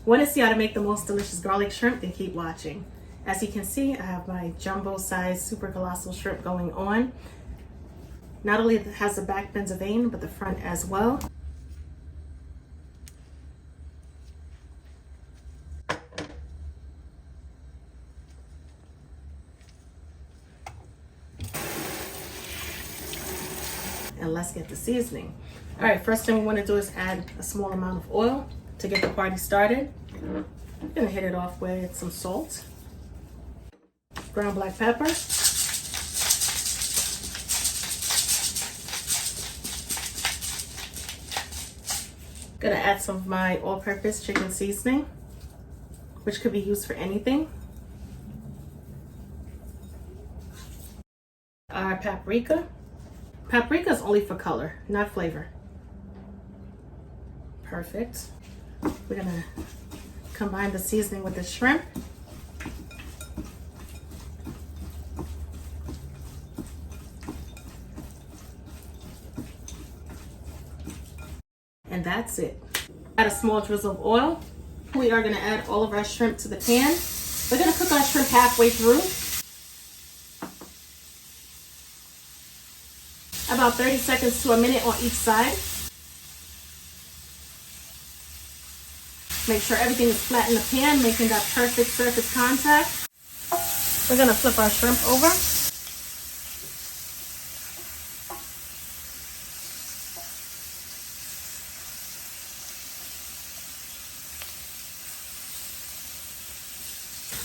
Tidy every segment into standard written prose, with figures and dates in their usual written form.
Want to see how to make the most delicious garlic shrimp? Then keep watching. As you can see, I have my jumbo size super colossal shrimp going on. Not only has the back bends a vein, but the front as well. And let's get the seasoning. All right, first thing we want to do is add a small amount of oil to get the party started. I'm gonna hit it off with some salt, ground black pepper, gonna add some of my all-purpose chicken seasoning, which could be used for anything. Our paprika. Paprika is only for color, not flavor. Perfect. We're gonna combine the seasoning with the shrimp. And that's it. Add a small drizzle of oil. We are gonna add all of our shrimp to the pan. We're gonna cook our shrimp halfway through. About 30 seconds to a minute on each side. Make sure everything is flat in the pan, making that perfect surface contact. We're gonna flip our shrimp over.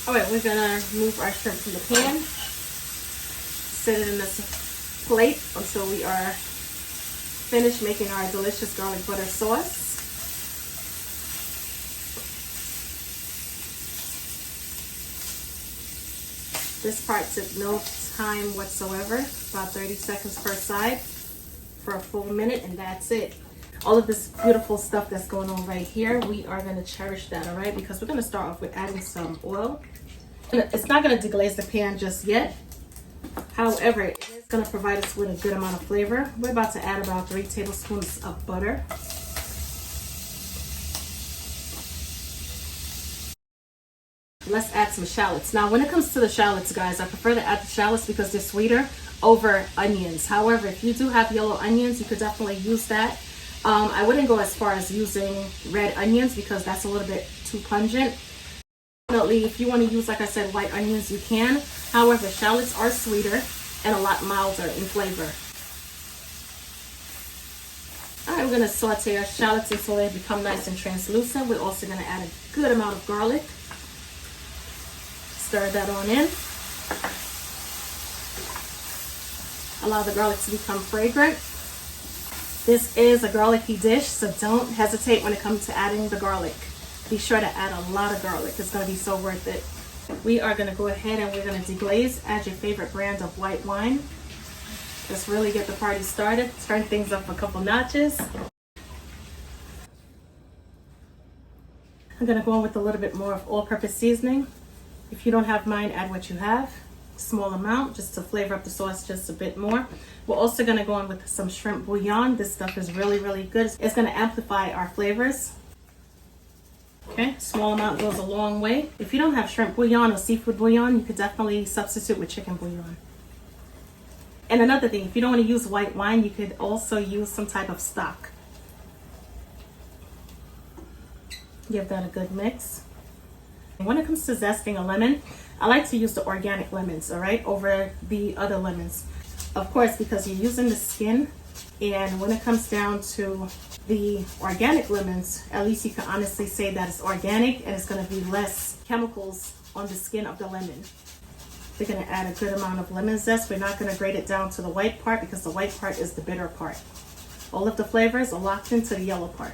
All right, we're gonna move our shrimp from the pan. Set it in this plate until we are finished making our delicious garlic butter sauce. This part took no time whatsoever, about 30 seconds per side for a full minute, and that's it. All of this beautiful stuff that's going on right here, we are gonna cherish that, all right? Because we're gonna start off with adding some oil. It's not gonna deglaze the pan just yet. However, it is gonna provide us with a good amount of flavor. We're about to add about 3 tablespoons of butter. Let's add some shallots. Now, when it comes to the shallots, guys, I prefer to add the shallots because they're sweeter over onions. However, if you do have yellow onions, you could definitely use that. I wouldn't go as far as using red onions because that's a little bit too pungent. Definitely, if you want to use, like I said, white onions, you can. However, shallots are sweeter and a lot milder in flavor. All right, we're going to saute our shallots until they become nice and translucent. We're also going to add a good amount of garlic. Stir that on in. Allow the garlic to become fragrant. This is a garlicky dish, so don't hesitate when it comes to adding the garlic. Be sure to add a lot of garlic. It's going to be so worth it. We are going to go ahead and we're going to deglaze. Add your favorite brand of white wine. Just really get the party started. Turn things up a couple notches. I'm going to go in with a little bit more of all-purpose seasoning. If you don't have mine, add what you have. Small amount, just to flavor up the sauce just a bit more. We're also going to go in with some shrimp bouillon. This stuff is really, really good. It's going to amplify our flavors. Okay, small amount goes a long way. If you don't have shrimp bouillon or seafood bouillon, you could definitely substitute with chicken bouillon. And another thing, if you don't want to use white wine, you could also use some type of stock. Give that a good mix. When it comes to zesting a lemon, I like to use the organic lemons, all right, over the other lemons. Of course, because you're using the skin, and when it comes down to the organic lemons, at least you can honestly say that it's organic and it's going to be less chemicals on the skin of the lemon. We're going to add a good amount of lemon zest. We're not going to grate it down to the white part because the white part is the bitter part. All of the flavors are locked into the yellow part.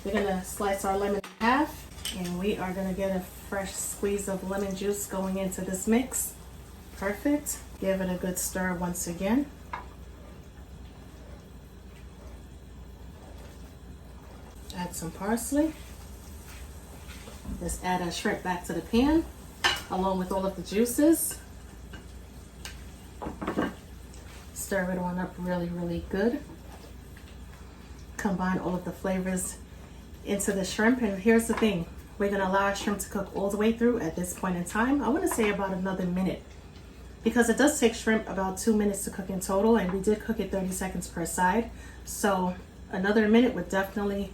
We're going to slice our lemon in half, and we are going to get a fresh squeeze of lemon juice going into this mix. Perfect. Give it a good stir once again. Add some parsley. Let's add our shrimp back to the pan along with all of the juices. Stir it on up really, really good. combine all of the flavors into the shrimp. And here's the thing, we're gonna allow our shrimp to cook all the way through at this point in time. I want to say about another minute, because it does take shrimp about 2 minutes to cook in total, and we did cook it 30 seconds per side. So another minute would definitely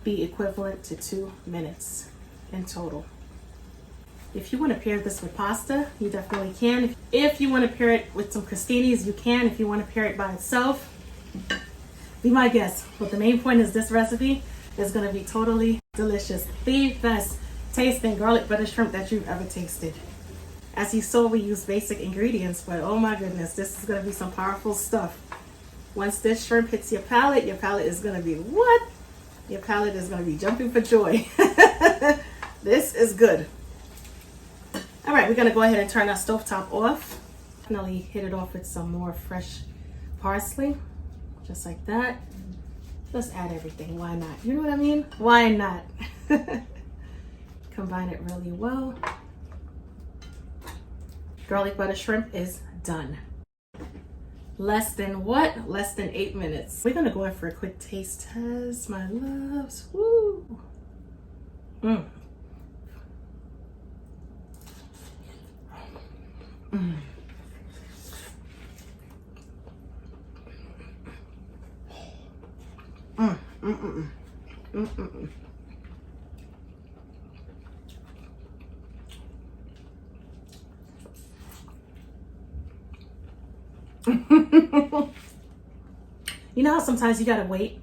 be equivalent to 2 minutes in total. If you want to pair this with pasta, you definitely can. If you want to pair it with some crostinis, you can. If you want to pair it by itself, be my guest. But the main point is this recipe is going to be totally delicious. The best tasting garlic butter shrimp that you've ever tasted. As you saw, we use basic ingredients, but oh my goodness, this is going to be some powerful stuff. Once this shrimp hits your palate is going to be what? Your palate is going to be jumping for joy. This is good. All right, we're going to go ahead and turn our stovetop off. Definitely hit it off with some more fresh parsley, just like that. Just add everything. Why not? You know what I mean? Why not? Combine it really well. Garlic butter shrimp is done. Less than what? Less than 8 minutes. We're going to go in for a quick taste test, my loves. Woo! Mm. Mm. Mm, mm, mm, mm, mm, mm. You know how sometimes you gotta wait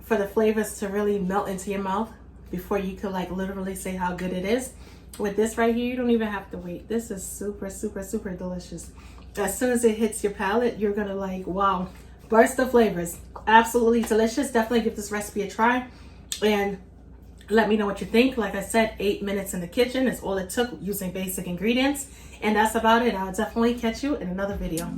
for the flavors to really melt into your mouth before you could like literally say how good it is? With this right here, you don't even have to wait. This is super, super, super delicious. As soon as it hits your palate, you're gonna like, wow, burst of flavors. Absolutely delicious. Definitely give this recipe a try and let me know what you think. Like I said, 8 minutes in the kitchen is all it took using basic ingredients. And that's about it. I'll definitely catch you in another video.